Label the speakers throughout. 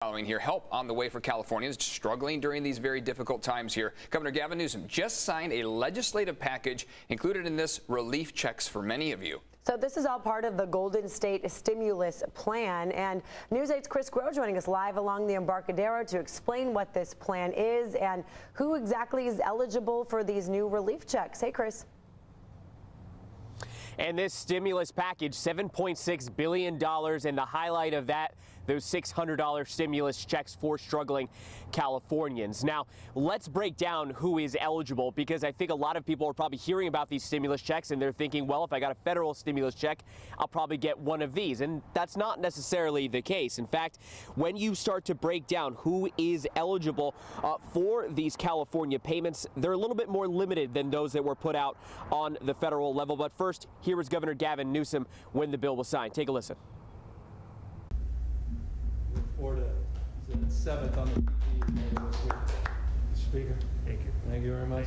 Speaker 1: Following here, help on the way for Californians struggling during these very difficult times here. Governor Gavin Newsom just signed a legislative package included in this relief checks for many of you.
Speaker 2: So this is all part of the Golden State stimulus plan, and News 8's Chris Groh joining us live along the Embarcadero to explain what this plan is and who exactly is eligible for these new relief checks. Hey, Chris.
Speaker 3: And this stimulus package, $7.6 billion, and the highlight of that, those $600 stimulus checks for struggling Californians. Now, let's break down who is eligible, because I think a lot of people are probably hearing about these stimulus checks and they're thinking, well, if I got a federal stimulus check, I'll probably get one of these. And that's not necessarily the case. In fact, when you start to break down who is eligible for these California payments, they're a little bit more limited than those that were put out on the federal level. But first, here was Governor Gavin Newsom when the bill was signed. Take a listen.
Speaker 4: Florida is the 7th on the Speaker. Thank you. Thank you very much.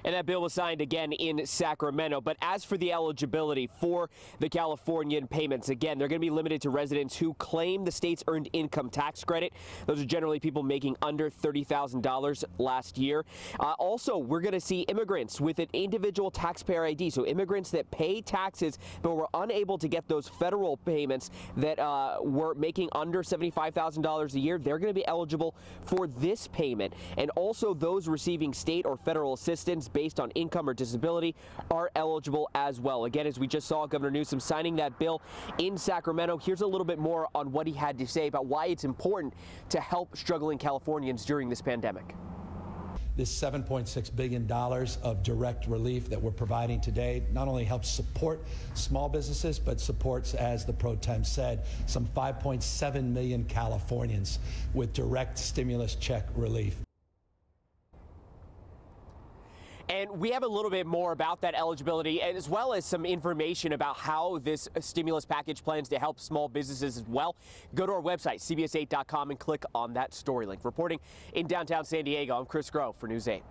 Speaker 3: And that bill was signed again in Sacramento. But as for the eligibility for the Californian payments, again, they're going to be limited to residents who claim the state's earned income tax credit. Those are generally people making under $30,000 last year. Also, we're going to see immigrants with an individual taxpayer ID. So immigrants that pay taxes but were unable to get those federal payments that were making under $75,000 a year, they're going to be eligible for this payment. And also those receiving state or federal assistance based on income or disability are eligible as well. Again, as we just saw Governor Newsom signing that bill in Sacramento, here's a little bit more on what he had to say about why it's important to help struggling Californians during this pandemic.
Speaker 4: This $7.6 billion of direct relief that we're providing today not only helps support small businesses, but supports, as the Pro Tem said, some 5.7 million Californians with direct stimulus check relief.
Speaker 3: And we have a little bit more about that eligibility, as well as some information about how this stimulus package plans to help small businesses as well. Go to our website, CBS8.com, and click on that story link. Reporting in downtown San Diego, I'm Chris Groh for News 8.